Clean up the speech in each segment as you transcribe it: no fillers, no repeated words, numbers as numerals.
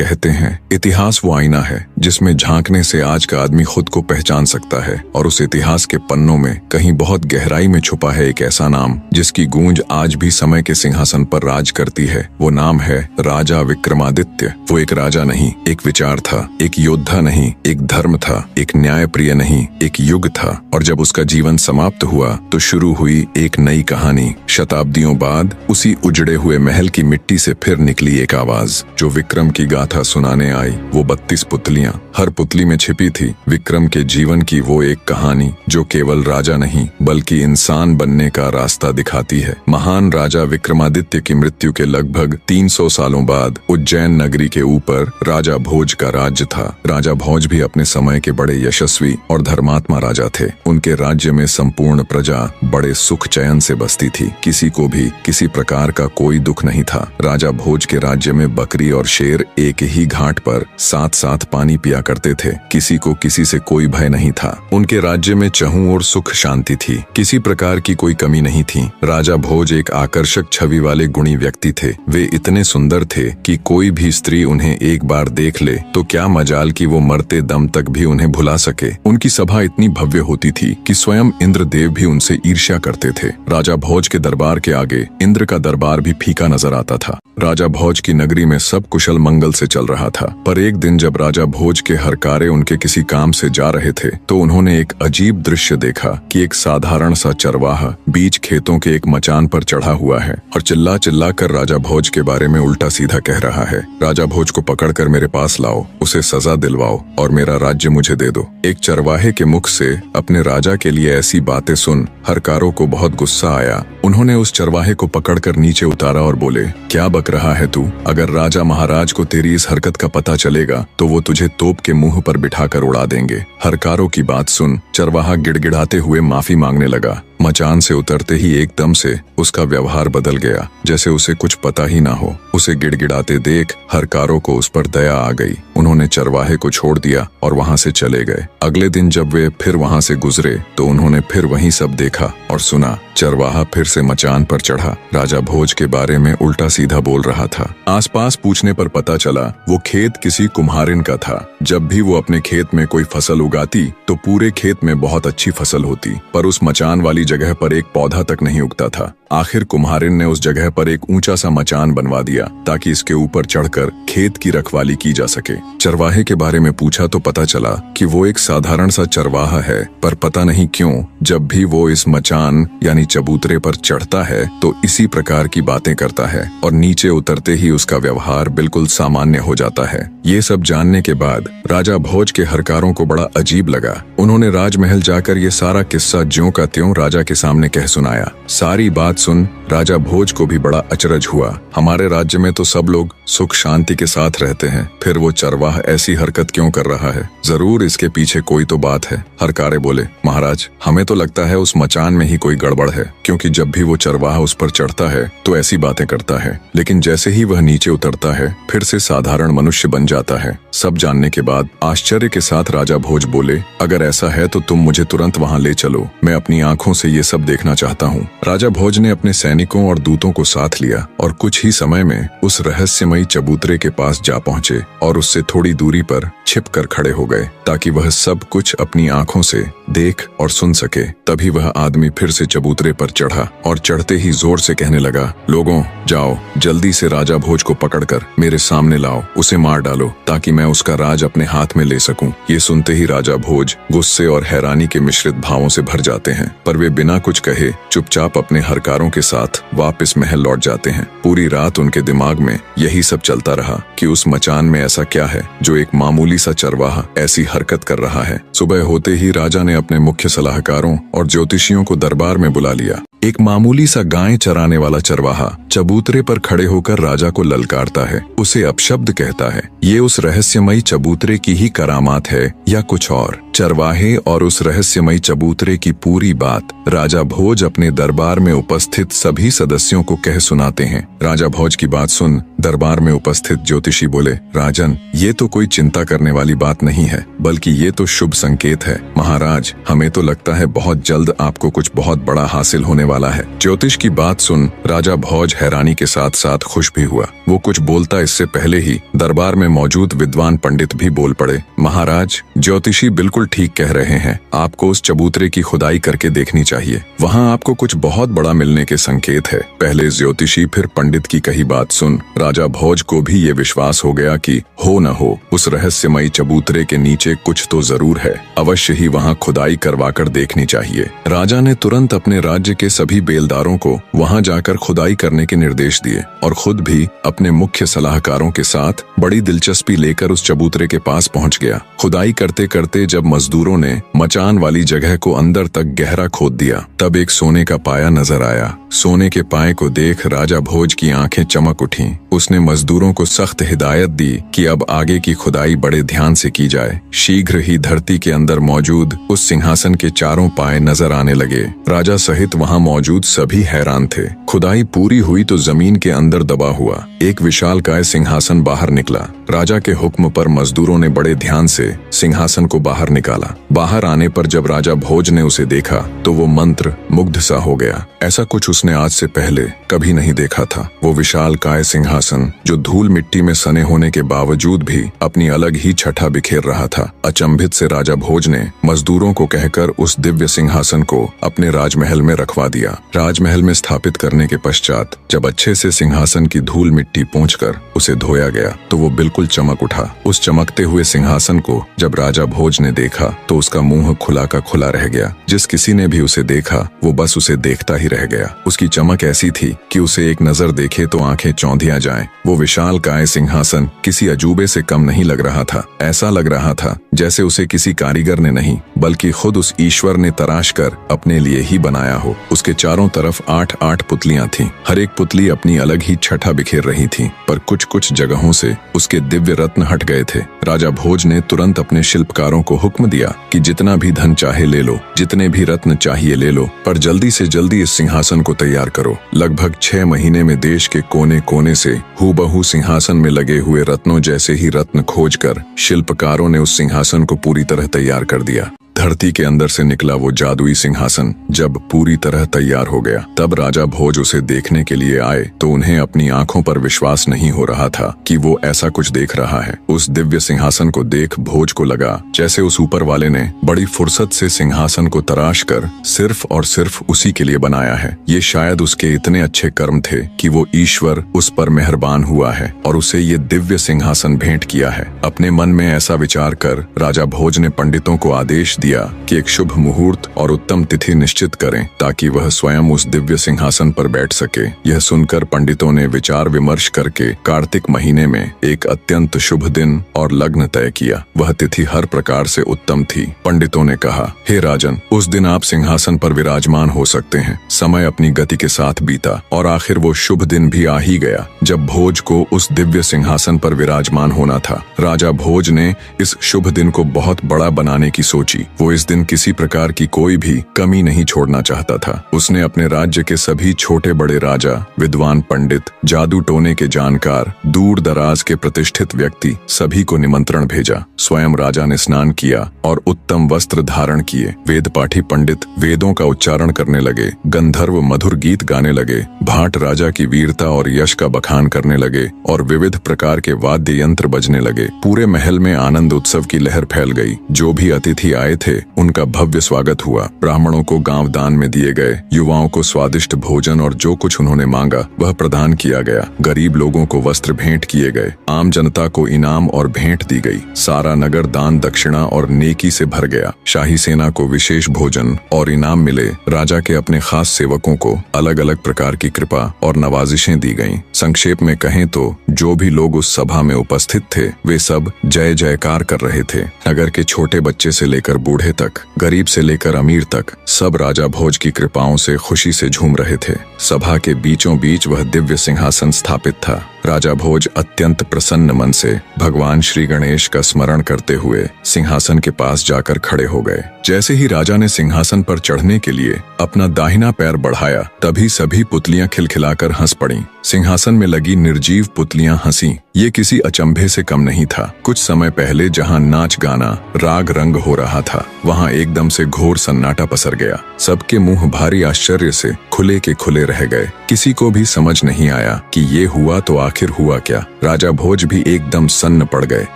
कहते हैं इतिहास वो आईना है जिसमें झांकने से आज का आदमी खुद को पहचान सकता है, और उस इतिहास के पन्नों में कहीं बहुत गहराई में छुपा है एक ऐसा नाम जिसकी गूंज आज भी समय के सिंहासन पर राज करती है। वो नाम है राजा विक्रमादित्य। वो एक राजा नहीं, एक विचार था, एक योद्धा नहीं, एक धर्म था, एक न्यायप्रिय नहीं, एक युग था। और जब उसका जीवन समाप्त हुआ तो शुरू हुई एक नई कहानी। शताब्दियों बाद उसी उजड़े हुए महल की मिट्टी से फिर निकली एक आवाज जो विक्रम की गाथा सुनाने आई। वो 32 पुतलियां, हर पुतली में छिपी थी विक्रम के जीवन की वो एक कहानी जो केवल राजा नहीं बल्कि इंसान बनने का रास्ता दिखाती है। महान राजा विक्रमादित्य की मृत्यु के लगभग 300 सालों बाद उज्जैन नगरी के ऊपर राजा भोज का राज्य था। राजा भोज भी अपने समय के बड़े यशस्वी और धर्मात्मा राजा थे। उनके राज्य में संपूर्ण प्रजा बड़े सुख चैन से बसती थी। किसी को भी किसी प्रकार का कोई दुख नहीं था। राजा भोज के राज्य में बकरी और शेर एक ही घाट पर साथ साथ पानी पिया करते थे। किसी को किसी से कोई भय नहीं था। उनके राज्य में चहुं और सुख शांति थी। किसी प्रकार की कोई कमी नहीं थी। राजा भोज एक आकर्षक छवि वाले गुणी व्यक्ति थे। वे इतने सुंदर थे कि कोई भी स्त्री उन्हें एक बार देख ले तो क्या मजाल कि वो मरते दम तक भी उन्हें भुला सके। उनकी सभा इतनी भव्य होती थी कि स्वयं इंद्रदेव भी उनसे ईर्ष्या करते थे। राजा भोज के दरबार के आगे इंद्र का दरबार भी फीका नजर आता था। राजा भोज की नगरी में सब कुशल मंगल से चल रहा था, पर एक दिन जब राजा भोज के हरकारे उनके किसी काम से जा रहे थे तो उन्होंने एक अजीब दृश्य देखा कि एक साधारण सा चरवाहा बीच खेतों के एक मचान पर चढ़ा हुआ है और चिल्ला चिल्ला कर राजा भोज के बारे में उल्टा सीधा कह रहा है। राजा भोज को पकड़कर मेरे पास लाओ, उसे सजा दिलवाओ और मेरा राज्य मुझे दे दो। एक चरवाहे के मुख से अपने राजा के लिए ऐसी बातें सुन हरकारों को बहुत गुस्सा आया। उन्होंने उस चरवाहे को पकड़कर नीचे उतारा और बोले, क्या बक रहा है तू? अगर राजा महाराज को तेरी इस हरकत का पता चलेगा तो वो तुझे तोप के मुंह पर बिठाकर उड़ा देंगे। हरकारों की बात सुन चरवाहा गिड़गिड़ाते हुए माफी मांगने लगा। मचान से उतरते ही एकदम से उसका व्यवहार बदल गया, जैसे उसे कुछ पता ही ना हो। उसे गिड़गिड़ाते देख हरकारों को उस पर दया आ गई। उन्होंने चरवाहे को छोड़ दिया और वहां से चले गए। अगले दिन जब वे फिर वहां से गुजरे तो उन्होंने फिर वही सब देखा और सुना। चरवाहा फिर से मचान पर चढ़ा, राजा भोज के बारे में उल्टा सीधा बोल रहा था। आसपास पूछने पर पता चला वो खेत किसी कुम्हारिन का था। जब भी वो अपने खेत में कोई फसल उगाती तो पूरे खेत में बहुत अच्छी फसल होती, पर उस मचान वाली जगह पर एक पौधा तक नहीं उगता था। आखिर कुम्हारिन ने उस जगह पर एक ऊंचा सा मचान बनवा दिया ताकि इसके ऊपर चढ़कर खेत की रखवाली की जा सके। चरवाहे के बारे में पूछा तो पता चला कि वो एक साधारण सा चरवाहा है, पर पता नहीं क्यों जब भी वो इस मचान यानी चबूतरे पर चढ़ता है तो इसी प्रकार की बातें करता है और नीचे उतरते ही उसका व्यवहार बिल्कुल सामान्य हो जाता है। ये सब जानने के बाद राजा भोज के हरकारों को बड़ा अजीब लगा। उन्होंने राजमहल जाकर ये सारा किस्सा ज्यों का त्यों राजा के सामने कह सुनाया। सारी बात सुन राजा भोज को भी बड़ा अचरज हुआ। हमारे राज्य में तो सब लोग सुख शांति के साथ रहते हैं, फिर वो चरवाह ऐसी हरकत क्यों कर रहा है? जरूर इसके पीछे कोई तो बात है। हरकारे बोले, महाराज हमें तो लगता है उस मचान में ही कोई गड़बड़ है, क्योंकि जब भी वो चरवाहा उस पर चढ़ता है तो ऐसी बातें करता है, लेकिन जैसे ही वह नीचे उतरता है फिर से साधारण मनुष्य बन जाता है। सब जानने के बाद आश्चर्य के साथ राजा भोज बोले, अगर ऐसा है तो तुम मुझे तुरंत वहां ले चलो, मैं अपनी आंखों से ये सब देखना चाहता हूँ। राजा भोज ने अपने सैनिकों और दूतों को साथ लिया और कुछ ही समय में उस रहस्यमयी चबूतरे के पास जा पहुंचे और उससे थोड़ी दूरी पर छिपकर खड़े हो गए ताकि वह सब कुछ अपनी आंखों से देख और सुन सके। तभी वह आदमी फिर से चबूतरे पर चढ़ा और चढ़ते ही जोर से कहने लगा, लोगों जाओ जल्दी से राजा भोज को पकड़कर मेरे सामने लाओ, उसे मार डालो ताकि मैं उसका राज अपने हाथ में ले सकूं। ये सुनते ही राजा भोज गुस्से और हैरानी के मिश्रित भावों से भर जाते हैं, पर वे बिना कुछ कहे चुपचाप अपने हरकारों के साथ वापस महल लौट जाते हैं। पूरी रात उनके दिमाग में यही सब चलता रहा कि उस मचान में ऐसा क्या है जो एक मामूली सा चरवाहा ऐसी हरकत कर रहा है। सुबह होते ही राजा ने अपने मुख्य सलाहकारों और ज्योतिषियों को दरबार में बुला लिया। एक मामूली सा गाय चराने वाला चरवाहा चबूतरे पर खड़े होकर राजा को ललकारता है, उसे अपशब्द कहता है। ये उस रहस्यमयी चबूतरे की ही करामात है या कुछ और? चरवाहे और उस रहस्यमयी चबूतरे की पूरी बात राजा भोज अपने दरबार में उपस्थित सभी सदस्यों को कह सुनाते हैं। राजा भोज की बात सुन दरबार में उपस्थित ज्योतिषी बोले, राजन ये तो कोई चिंता करने वाली बात नहीं है, बल्कि ये तो शुभ संकेत है। महाराज हमें तो लगता है बहुत जल्द आपको कुछ बहुत बड़ा हासिल होने वाला है। ज्योतिष की बात सुन राजा भोज हैरानी के साथ साथ खुश भी हुआ। वो कुछ बोलता इससे पहले ही दरबार में मौजूद विद्वान पंडित भी बोल पड़े। महाराज, ज्योतिषी बिल्कुल ठीक कह रहे हैं। आपको उस चबूतरे की खुदाई करके देखनी चाहिए। वहाँ आपको कुछ बहुत बड़ा मिलने के संकेत है। पहले ज्योतिषी फिर पंडित की कही बात सुन राजा भोज को भी ये विश्वास हो गया कि हो न हो उस रहस्यमयी चबूतरे के नीचे कुछ तो जरूर है। अवश्य ही वहाँ खुदाई करवाकर देखनी चाहिए। राजा ने तुरंत अपने राज्य के सभी बेलदारों को वहाँ जाकर खुदाई करने के निर्देश दिए और खुद भी अपने मुख्य सलाहकारों के साथ बड़ी दिलचस्पी लेकर उस चबूतरे के पास पहुँच गया। खुदाई करते करते जब मजदूरों ने मचान वाली जगह को अंदर तक गहरा खोद दिया, तब एक सोने का पाया नजर आया। सोने के पाए को देख राजा भोज की आंखें चमक उठीं। उसने मजदूरों को सख्त हिदायत दी कि अब आगे की खुदाई बड़े ध्यान से की जाए। शीघ्र ही धरती के अंदर मौजूद उस सिंहासन के चारों पाए नजर आने लगे। राजा सहित वहां मौजूद सभी हैरान थे। खुदाई पूरी हुई तो जमीन के अंदर दबा हुआ एक विशालकाय सिंहासन बाहर निकला। राजा के हुक्म पर मजदूरों ने बड़े ध्यान से सिंहासन को बाहर निकाला। बाहर आने पर जब राजा भोज ने उसे देखा तो वो मंत्र मुग्ध सा हो गया। ऐसा कुछ उसने आज से पहले कभी नहीं देखा था। वो विशालकाय सिंहासन जो धूल मिट्टी में सने होने के बावजूद भी अपनी अलग ही छठा बिखेर रहा था। अचंभित से राजा भोज ने मजदूरों को कहकर उस दिव्य सिंहासन को अपने राजमहल में रखवा दिया। राजमहल में स्थापित करने के पश्चात जब अच्छे से सिंहासन की धूल मिट्टी पोंछकर उसे धोया गया तो वो बिल्कुल चमक उठा। उस चमकते हुए सिंहासन को जब राजा भोज ने देखा तो उसका मुंह खुला का खुला रह गया। जिस किसी ने भी उसे देखा वो बस उसे देखता ही रह गया। उसकी चमक ऐसी थी कि उसे एक नजर देखे तो आंखें चौंधिया जाएं। वो विशालकाय सिंहासन किसी अजूबे से कम नहीं लग रहा था। ऐसा लग रहा था जैसे उसे किसी कारीगर ने नहीं बल्कि खुद उस ईश्वर ने तराश कर अपने लिए ही बनाया हो। उसके चारों तरफ 8-8 पुतलियां थीं। हर एक पुतली अपनी अलग ही छठा बिखेर रही थी, पर कुछ जगहों से उसके दिव्य रत्न हट गए थे। राजा भोज ने तुरंत अपने शिल्पकारों को हुक्म दिया कि जितना भी धन चाहे ले लो, जितने भी रत्न चाहिए ले लो, पर जल्दी से जल्दी इस सिंहासन को तैयार करो। लगभग 6 महीने में देश के कोने कोने से हूबहू सिंहासन में लगे हुए रत्नों जैसे ही रत्न खोजकर शिल्पकारों ने उस सिंहासन को पूरी तरह तैयार कर दिया। धरती के अंदर से निकला वो जादुई सिंहासन जब पूरी तरह तैयार हो गया तब राजा भोज उसे देखने के लिए आए तो उन्हें अपनी आंखों पर विश्वास नहीं हो रहा था कि वो ऐसा कुछ देख रहा है। उस दिव्य सिंहासन को देख भोज को लगा जैसे उस ऊपर वाले ने बड़ी फुर्सत से सिंहासन को तराश कर सिर्फ और सिर्फ उसी के लिए बनाया है। ये शायद उसके इतने अच्छे कर्म थे कि वो ईश्वर उस पर मेहरबान हुआ है और उसे ये दिव्य सिंहासन भेंट किया है। अपने मन में ऐसा विचार कर राजा भोज ने पंडितों को आदेश दिया कि एक शुभ मुहूर्त और उत्तम तिथि निश्चित करें ताकि वह स्वयं उस दिव्य सिंहासन पर बैठ सके। यह सुनकर पंडितों ने विचार विमर्श करके कार्तिक महीने में एक अत्यंत शुभ दिन और लग्न तय किया। वह तिथि हर प्रकार से उत्तम थी। पंडितों ने कहा, हे राजन, उस दिन आप सिंहासन पर विराजमान हो सकते हैं। समय अपनी गति के साथ बीता और आखिर वो शुभ दिन भी आ ही गया जब भोज को उस दिव्य सिंहासन पर विराजमान होना था। राजा भोज ने इस शुभ दिन को बहुत बड़ा बनाने की सोची। वो इस दिन किसी प्रकार की कोई भी कमी नहीं छोड़ना चाहता था। उसने अपने राज्य के सभी छोटे बड़े राजा, विद्वान पंडित, जादू टोने के जानकार, दूर दराज के प्रतिष्ठित व्यक्ति सभी को निमंत्रण भेजा। स्वयं राजा ने स्नान किया और उत्तम वस्त्र धारण किए। वेद पाठी पंडित वेदों का उच्चारण करने लगे, गंधर्व मधुर गीत गाने लगे, भाट राजा की वीरता और यश का बखान करने लगे और विविध प्रकार के वाद्य यंत्र बजने लगे। पूरे महल में आनंद उत्सव की लहर फैल गई। जो भी अतिथि आए थे उनका भव्य स्वागत हुआ। ब्राह्मणों को गांव दान में दिए गए, युवाओं को स्वादिष्ट भोजन और जो कुछ उन्होंने मांगा वह प्रदान किया गया। गरीब लोगों को वस्त्र भेंट किए गए, आम जनता को इनाम और भेंट दी गई। सारा नगर दान दक्षिणा और नेकी से भर गया। शाही सेना को विशेष भोजन और इनाम मिले। राजा के अपने खास सेवकों को अलग अलग प्रकार की कृपा और नवाजिशें दी गईं। संक्षेप में कहें तो जो भी लोग उस सभा में उपस्थित थे वे सब जय जयकार कर रहे थे। नगर के छोटे बच्चे से लेकर बूढ़े तक, गरीब से लेकर अमीर तक सब राजा भोज की कृपाओं से खुशी से झूम रहे थे। सभा के बीचों बीच वह दिव्य सिंहासन स्थापित था। राजा भोज अत्यंत प्रसन्न मन से भगवान श्री गणेश का स्मरण करते हुए सिंहासन के पास जाकर खड़े हो गए। जैसे ही राजा ने सिंहासन पर चढ़ने के लिए अपना दाहिना पैर बढ़ाया, तभी सभी पुतलियां खिलखिलाकर हंस पड़ीं। सिंहासन में लगी निर्जीव पुतलियां हंसी। ये किसी अचंभे से कम नहीं था। कुछ समय पहले जहां नाच गाना राग रंग हो रहा था, वहां एकदम से घोर सन्नाटा पसर गया। सबके मुंह भारी आश्चर्य से खुले के खुले रह गए। किसी को भी समझ नहीं आया कि ये हुआ तो आखिर हुआ क्या। राजा भोज भी एकदम सन्न पड़ गए,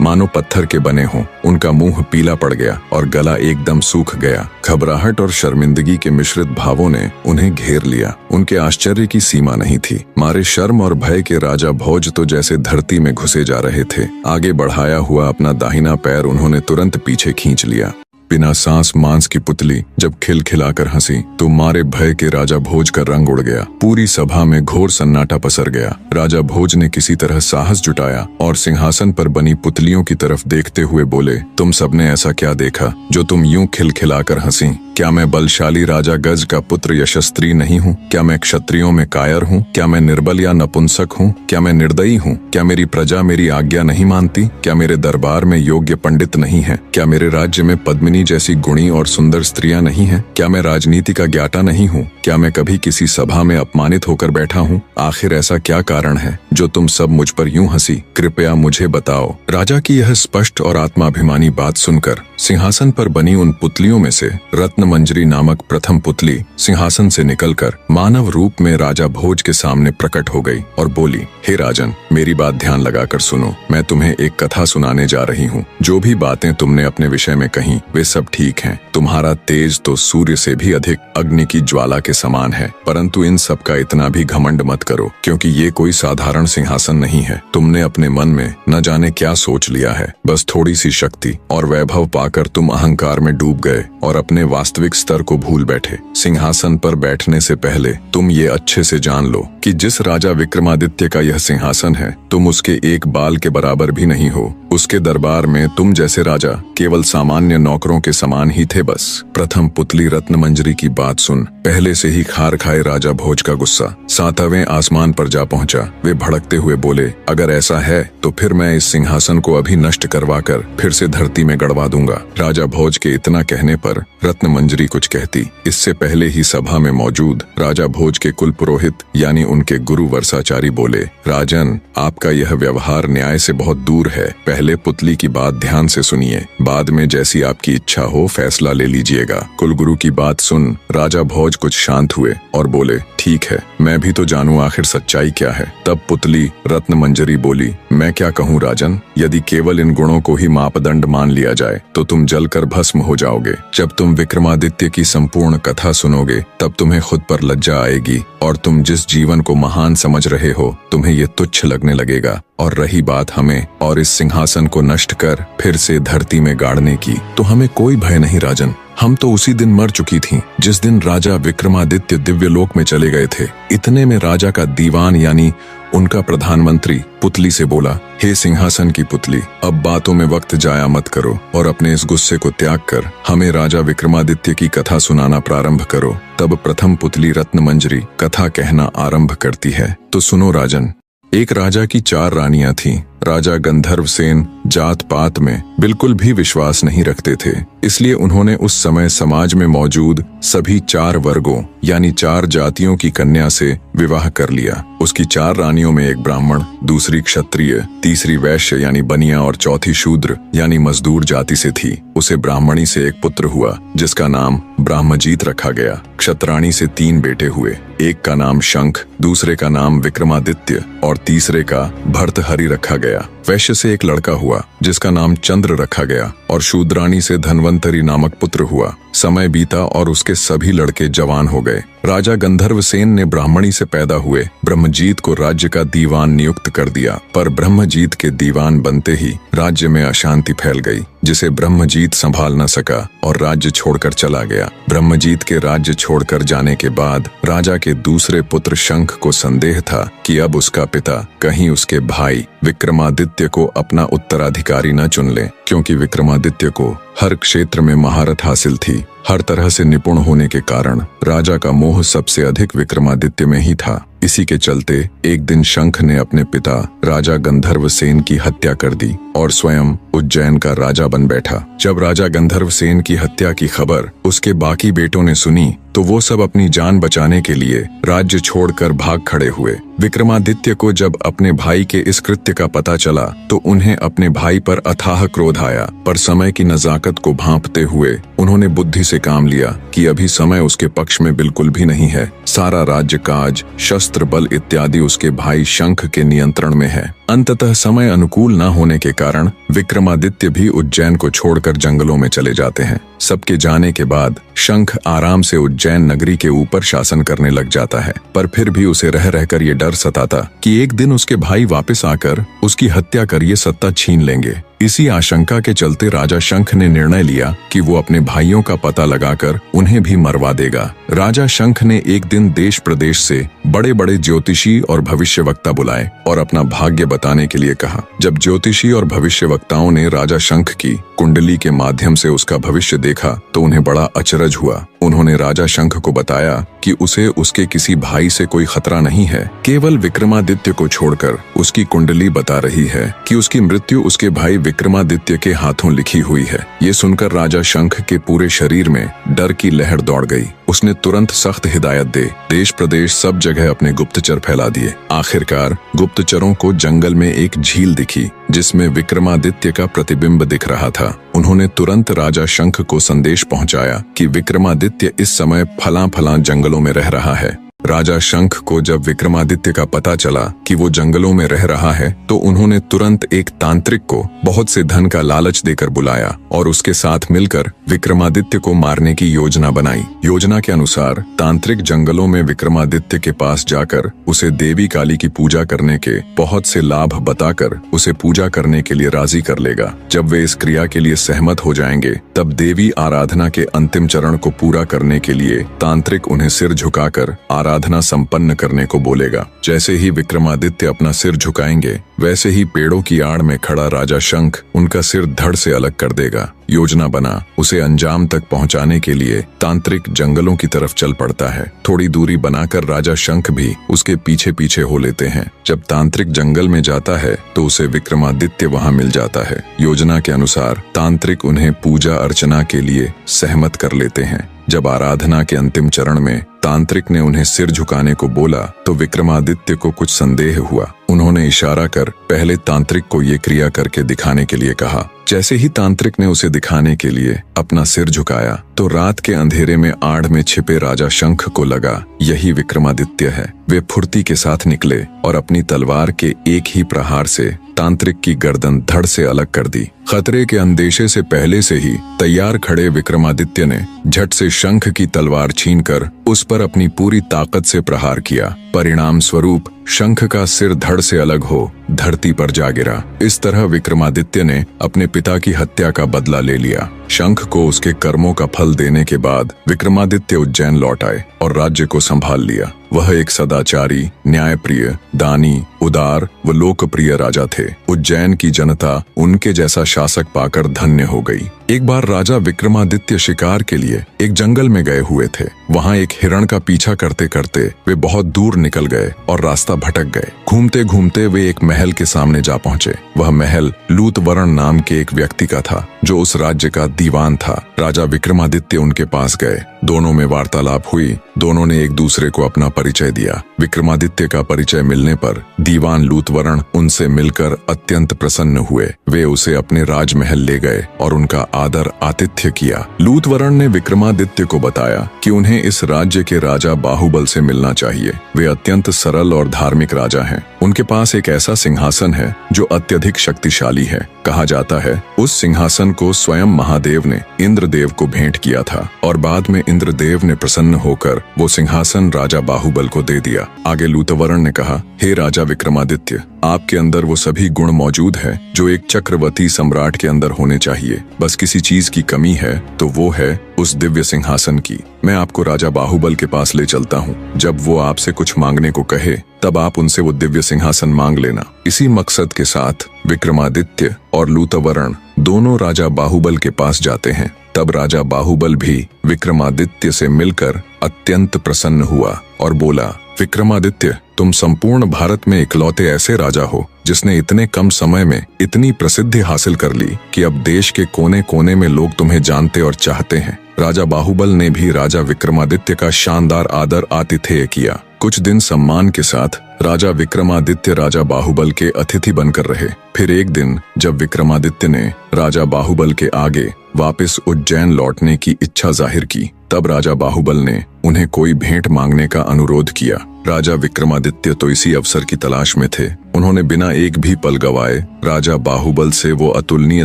मानो पत्थर के बने हों। उनका मुंह पीला पड़ गया और गला एकदम सूख गया। घबराहट और शर्मिंदगी के मिश्रित भावों ने उन्हें घेर लिया। उनके आश्चर्य की सीमा नहीं थी। मारे शर्म और भय के राजा भोज तो जैसे धरती में घुसे जा रहे थे। आगे बढ़ाया हुआ अपना दाहिना पैर उन्होंने तुरंत पीछे खींच लिया। बिना सांस मांस की पुतली जब खिलखिलाकर हंसी तो मारे भय के राजा भोज का रंग उड़ गया। पूरी सभा में घोर सन्नाटा पसर गया। राजा भोज ने किसी तरह साहस जुटाया और सिंहासन पर बनी पुतलियों की तरफ देखते हुए बोले, तुम सबने ऐसा क्या देखा जो तुम यूं खिलखिलाकर हंसी? क्या मैं बलशाली राजा गज का पुत्र यशस्त्री नहीं हूँ? क्या मैं क्षत्रियों में कायर हूँ? क्या मैं निर्बल या नपुंसक हूँ? क्या मैं निर्दयी हूँ? क्या मेरी प्रजा मेरी आज्ञा नहीं मानती? क्या मेरे दरबार में योग्य पंडित नहीं है? क्या मेरे राज्य में पद्मिनी जैसी गुणी और सुंदर स्त्रियां नहीं हैं? क्या मैं राजनीति का ज्ञाता नहीं हूँ? क्या मैं कभी किसी सभा में अपमानित होकर बैठा हूँ? आखिर ऐसा क्या कारण है जो तुम सब मुझ पर यूं हंसी? कृपया मुझे बताओ। राजा की यह स्पष्ट और आत्माभिमानी बात सुनकर सिंहासन पर बनी उन पुतलियों में से रत्नमंजरी नामक प्रथम पुतली सिंहासन से निकलकर मानव रूप में राजा भोज के सामने प्रकट हो गई और बोली, हे राजन, मेरी बात ध्यान लगाकर सुनो। मैं तुम्हें एक कथा सुनाने जा रही हूँ। जो भी बातें तुमने अपने विषय में कही वे सब ठीक हैं। तुम्हारा तेज तो सूर्य से भी अधिक अग्नि की ज्वाला के समान है, परंतु इन सब का इतना भी घमंड मत करो, क्योंकि ये कोई साधारण सिंहासन नहीं है। तुमने अपने मन में न जाने क्या सोच लिया है। बस थोड़ी सी शक्ति और वैभव पाकर तुम अहंकार में डूब गए और अपने वास्तविक स्तर को भूल बैठे। सिंहासन पर बैठने से पहले तुम ये अच्छे से जान लो कि जिस राजा विक्रमादित्य का यह सिंहासन है, तुम उसके एक बाल के बराबर भी नहीं हो। उसके दरबार में तुम जैसे राजा केवल सामान्य नौकरों के समान ही थे बस। प्रथम पुतली रत्नमंजरी की बात सुन पहले से ही खार खाए राजा भोज का गुस्सा 7वें आसमान पर जा पहुंचा। वे भड़कते हुए बोले, अगर ऐसा है तो फिर मैं इस सिंहासन को अभी नष्ट करवाकर फिर से धरती में गड़वा दूंगा। राजा भोज के इतना कहने पर रत्नमंजरी कुछ कहती। इससे पहले ही सभा में मौजूद राजा भोज के कुल पुरोहित यानी उनके गुरु वर्षाचारी बोले, राजन, आपका यह व्यवहार न्याय से बहुत दूर है। पहले पुतली की बात ध्यान से सुनिए, बाद में जैसी आपकी इच्छा हो फैसला ले लीजिएगा। कुलगुरु की बात सुन राजा भोज कुछ शांत हुए और बोले, ठीक है, मैं भी तो जानूं आखिर सच्चाई क्या है। तब पुतली रत्नमंजरी बोली, मैं क्या कहूँ राजन, यदि केवल इन गुणों को ही मापदंड मान लिया जाए तो तुम जलकर भस्म हो जाओगे। जब तुम विक्रमादित्य की संपूर्ण कथा सुनोगे तब तुम्हें खुद पर लज्जा आएगी और तुम जिस जीवन को महान समझ रहे हो तुम्हें ये तुच्छ लगने लगेगा। और रही बात हमें और इस सिंहासन को नष्ट कर फिर से धरती में गाड़ने की, तो हमें कोई भय नहीं राजन। हम तो उसी दिन मर चुकी थीं जिस दिन राजा विक्रमादित्य दिव्य लोक में चले गए थे। इतने में राजा का दीवान यानी उनका प्रधानमंत्री पुतली से बोला, हे सिंहासन की पुतली, अब बातों में वक्त जाया मत करो और अपने इस गुस्से को त्याग कर हमें राजा विक्रमादित्य की कथा सुनाना प्रारंभ करो। तब प्रथम पुतली रत्नमंजरी कथा कहना आरंभ करती है। तो सुनो राजन। एक राजा की 4 रानियां थीं। राजा गंधर्वसेन जात पात में बिल्कुल भी विश्वास नहीं रखते थे, इसलिए उन्होंने उस समय समाज में मौजूद सभी 4 वर्गों यानी 4 जातियों की कन्या से विवाह कर लिया। उसकी 4 रानियों में एक ब्राह्मण, दूसरी क्षत्रिय, तीसरी वैश्य यानी बनिया और चौथी शूद्र यानी मजदूर जाति से थी। उसे ब्राह्मणी से एक पुत्र हुआ जिसका नाम ब्रह्मजीत रखा गया। क्षत्राणी से 3 बेटे हुए, एक का नाम शंख, दूसरे का नाम विक्रमादित्य और तीसरे का भर्तहरि रखा गया। वैश्य से एक लड़का हुआ जिसका नाम चंद्र रखा गया और शूद्राणी से धन्वंतरी नामक पुत्र हुआ। समय बीता और उसके सभी लड़के जवान हो गए। राजा गंधर्वसेन ने ब्राह्मणी से पैदा हुए ब्रह्मजीत को राज्य का दीवान नियुक्त कर दिया, पर ब्रह्मजीत के दीवान बनते ही राज्य में अशांति फैल गई, जिसे ब्रह्मजीत संभाल न सका और राज्य छोड़कर चला गया। ब्रह्मजीत के राज्य छोड़कर जाने के बाद राजा के दूसरे पुत्र शंख को संदेह था कि अब उसका पिता कहीं उसके भाई विक्रमादित्य को अपना उत्तराधिकारी न चुन ले, क्योंकि विक्रमादित्य को हर क्षेत्र में महारत हासिल थी। हर तरह से निपुण होने के कारण राजा का मोह सबसे अधिक विक्रमादित्य में ही था। इसी के चलते एक दिन शंख ने अपने पिता राजा गंधर्व सेन की हत्या कर दी और स्वयं उज्जैन का राजा बन बैठा। जब राजा गंधर्व सेन की हत्या की खबर उसके बाकी बेटों ने सुनी तो वो सब अपनी जान बचाने के लिए राज्य छोड़कर भाग खड़े हुए। विक्रमादित्य को जब अपने भाई के इस कृत्य का पता चला तो उन्हें अपने भाई पर अथाह क्रोध आया, पर समय की नजाकत को भांपते हुए उन्होंने बुद्धि से काम लिया कि अभी समय उसके पक्ष में बिल्कुल भी नहीं है। सारा राज्य काज, शस्त्र बल इत्यादि उसके भाई शंख के नियंत्रण में है। अंततः समय अनुकूल न होने के कारण विक्रमादित्य भी उज्जैन को छोड़कर जंगलों में चले जाते हैं। सबके जाने के बाद शंख आराम से उज्जैन नगरी के ऊपर शासन करने लग जाता है, पर फिर भी उसे रह रहकर ये डर सताता कि एक दिन उसके भाई वापस आकर उसकी हत्या कर ये सत्ता छीन लेंगे। इसी आशंका के चलते राजा शंख ने निर्णय लिया कि वो अपने भाइयों का पता लगाकर उन्हें भी मरवा देगा। राजा शंख ने एक दिन देश प्रदेश से बड़े बड़े ज्योतिषी और भविष्यवक्ता बुलाए और अपना भाग्य बताने के लिए कहा। जब ज्योतिषी और भविष्यवक्ताओं ने राजा शंख की कुंडली के माध्यम से उसका भविष्य देखा तो उन्हें बड़ा अचरज हुआ। उन्होंने राजा शंख को बताया कि उसे उसके किसी भाई से कोई खतरा नहीं है, केवल विक्रमादित्य को छोड़कर उसकी कुंडली बता रही है कि उसकी मृत्यु उसके भाई विक्रमादित्य के हाथों लिखी हुई है। ये सुनकर राजा शंख के पूरे शरीर में डर की लहर दौड़ गई। उसने तुरंत सख्त हिदायत दे देश प्रदेश सब जगह अपने गुप्तचर फैला दिए। आखिरकार गुप्तचरों को जंगल में एक झील दिखी जिसमें विक्रमादित्य का प्रतिबिंब दिख रहा था। उन्होंने तुरंत राजा शंख को संदेश पहुंचाया कि विक्रमादित्य इस समय फलां जंगलों में रह रहा है। राजा शंख को जब विक्रमादित्य का पता चला कि वो जंगलों में रह रहा है तो उन्होंने तुरंत एक तांत्रिक को बहुत से धन का लालच देकर बुलाया और उसके साथ मिलकर विक्रमादित्य को मारने की योजना बनाई। योजना के अनुसार तांत्रिक जंगलों में विक्रमादित्य के पास जाकर उसे देवी काली की पूजा करने के बहुत से लाभ बताकर उसे पूजा करने के लिए राजी कर लेगा। जब वे इस क्रिया के लिए सहमत हो जाएंगे तब देवी आराधना के अंतिम चरण को पूरा करने के लिए तांत्रिक उन्हें सिर झुकाकर आराधना संपन्न करने को बोलेगा। जैसे ही विक्रमादित्य अपना सिर झुकाएंगे वैसे ही पेड़ों की आड़ में खड़ा राजा शंख उनका सिर धड़ से अलग कर देगा। योजना बना उसे अंजाम तक पहुंचाने के लिए तांत्रिक जंगलों की तरफ चल पड़ता है। थोड़ी दूरी बनाकर राजा शंख भी उसके पीछे पीछे हो लेते हैं। जब तांत्रिक जंगल में जाता है तो उसे विक्रमादित्य वहां मिल जाता है। योजना के अनुसार तांत्रिक उन्हें पूजा अर्चना के लिए सहमत कर लेते हैं। जब आराधना के अंतिम चरण में तांत्रिक ने उन्हें सिर झुकाने को बोला तो विक्रमादित्य को कुछ संदेह हुआ। उन्होंने इशारा कर पहले तांत्रिक को ये क्रिया करके दिखाने के लिए कहा। जैसे ही तांत्रिक ने उसे दिखाने के लिए अपना सिर झुकाया तो रात के अंधेरे में आड़ में छिपे राजा शंख को लगा यही विक्रमादित्य है। वे फुर्ती के साथ निकले और अपनी तलवार के एक ही प्रहार से तांत्रिक की गर्दन धड़ से अलग कर दी। खतरे के अंदेशे से पहले से ही तैयार खड़े विक्रमादित्य ने झट से शंख की तलवार छीनकर उस पर अपनी पूरी ताकत से प्रहार किया। परिणाम स्वरूप शंख का सिर धड़ से अलग हो धरती पर जा गिरा। इस तरह विक्रमादित्य ने अपने पिता की हत्या का बदला ले लिया। शंख को उसके कर्मों का फल देने के बाद विक्रमादित्य उज्जैन लौट आए और राज्य को संभाल लिया। वह एक सदाचारी, न्यायप्रिय, दानी, उदार व लोकप्रिय राजा थे। उज्जैन की जनता उनके जैसा शासक पाकर धन्य हो गई। एक बार राजा विक्रमादित्य शिकार के लिए एक जंगल में गए हुए थे। वहां एक हिरण का पीछा करते करते वे बहुत दूर निकल गए और रास्ता भटक गए। घूमते घूमते वे एक महल के सामने जा पहुंचे। वह महल लूतवरण नाम के एक व्यक्ति का था जो उस राज्य का दीवान था। राजा विक्रमादित्य उनके पास गए। दोनों में वार्तालाप हुई। दोनों ने एक दूसरे को अपना परिचय दिया। विक्रमादित्य का परिचय मिलने पर दीवान लूतवरण उनसे मिलकर अत्यंत प्रसन्न हुए। वे उसे अपने राजमहल ले गए और उनका आदर आतिथ्य किया। लूतवरण ने विक्रमादित्य को बताया कि उन्हें इस राज्य के राजा बाहुबल से मिलना चाहिए। वे अत्यंत सरल और धार्मिक राजा हैं। उनके पास एक ऐसा सिंहासन है जो अत्यधिक शक्तिशाली है। कहा जाता है उस सिंहासन को स्वयं महादेव ने इंद्रदेव को भेंट किया था और बाद में इंद्रदेव ने प्रसन्न होकर वो सिंहासन राजा बाहुबल को दे दिया। आगे लूतवरण ने कहा, हे राजा विक्रमादित्य, आपके अंदर वो सभी गुण मौजूद है जो एक चक्रवर्ती सम्राट के अंदर होने चाहिए। बस किसी चीज की कमी है तो वो है उस दिव्य सिंहासन की। मैं आपको राजा बाहुबल के पास ले चलता हूँ। जब वो आपसे कुछ मांगने को कहे तब आप उनसे वो दिव्य सिंहासन मांग लेना। इसी मकसद के साथ विक्रमादित्य और लूतवरण दोनों राजा बाहुबल के पास जाते हैं। तब राजा बाहुबल भी विक्रमादित्य से मिलकर अत्यंत प्रसन्न हुआ और बोला, विक्रमादित्य, तुम संपूर्ण भारत में इकलौते ऐसे राजा हो जिसने इतने कम समय में इतनी प्रसिद्धि हासिल कर ली कि अब देश के कोने कोने में लोग तुम्हें जानते और चाहते हैं। राजा बाहुबल ने भी राजा विक्रमादित्य का शानदार आदर आतिथेय किया। कुछ दिन सम्मान के साथ राजा विक्रमादित्य राजा बाहुबल के अतिथि बनकर रहे। फिर एक दिन जब विक्रमादित्य ने राजा बाहुबल के आगे वापस उज्जैन लौटने की इच्छा जाहिर की, तब राजा बाहुबल ने उन्हें कोई भेंट मांगने का अनुरोध किया। राजा विक्रमादित्य तो इसी अवसर की तलाश में थे। उन्होंने बिना एक भी पल गवाए राजा बाहुबल से वो अतुलनीय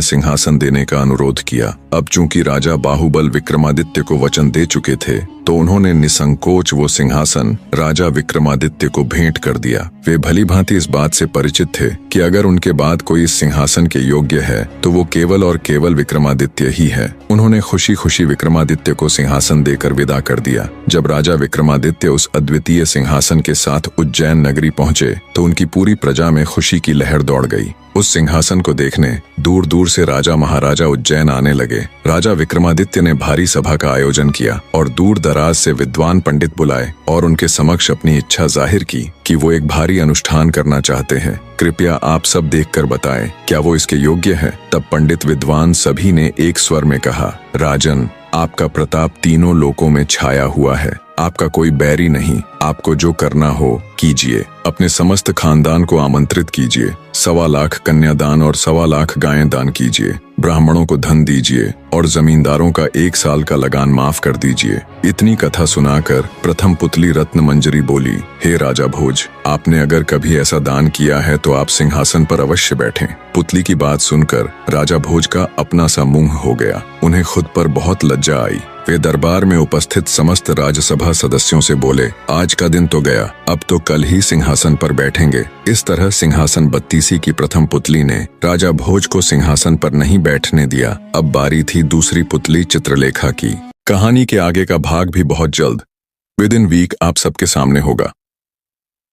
सिंहासन देने का अनुरोध किया। अब चूंकि राजा बाहुबल विक्रमादित्य को वचन दे चुके थे, तो उन्होंने निसंकोच वो सिंहासन राजा विक्रमादित्य को भेंट कर दिया। वे भली भांति इस बात से परिचित थे कि अगर उनके बाद कोई इस सिंहासन के योग्य है तो वो केवल और केवल विक्रमादित्य ही है। उन्होंने खुशी खुशी विक्रमादित्य को सिंहासन देकर विदा कर दिया। जब राजा विक्रमादित्य उस अद्वितीय सिंहासन के साथ उज्जैन नगरी पहुंचे तो उनकी पूरी प्रजा में खुशी की लहर दौड़ गई। उस सिंहासन को देखने दूर दूर से राजा महाराजा उज्जैन आने लगे। राजा विक्रमादित्य ने भारी सभा का आयोजन किया और दूर दराज से विद्वान पंडित बुलाए और उनके समक्ष अपनी इच्छा जाहिर की कि वो एक भारी अनुष्ठान करना चाहते हैं। कृपया आप सब देखकर बताएं, क्या वो इसके योग्य है? तब पंडित विद्वान सभी ने एक स्वर में कहा, राजन, आपका प्रताप तीनों लोकों में छाया हुआ है। आपका कोई बैरी नहीं। आपको जो करना हो कीजिए। अपने समस्त खानदान को आमंत्रित कीजिए। 1.25 लाख कन्यादान और 1.25 लाख गायें दान कीजिए। ब्राह्मणों को धन दीजिए और जमींदारों का 1 साल का लगान माफ कर दीजिए। इतनी कथा सुनाकर प्रथम पुतली रत्न मंजरी बोली, हे राजा भोज, आपने अगर कभी ऐसा दान किया है तो आप सिंहासन पर अवश्य बैठें। पुतली की बात सुनकर राजा भोज का अपना सा मुंह हो गया। उन्हें खुद पर बहुत लज्जा आई। वे दरबार में उपस्थित समस्त राज्यसभा सदस्यों से बोले, आज का दिन तो गया, अब तो कल ही सिंहासन पर बैठेंगे। इस तरह सिंहासन बत्तीसी की प्रथम पुतली ने राजा भोज को सिंहासन पर नहीं बैठने दिया। अब बारी थी दूसरी पुतली चित्रलेखा की। कहानी के आगे का भाग भी बहुत जल्द विद इन वीक आप सबके सामने होगा।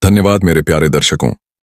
धन्यवाद मेरे प्यारे दर्शकों।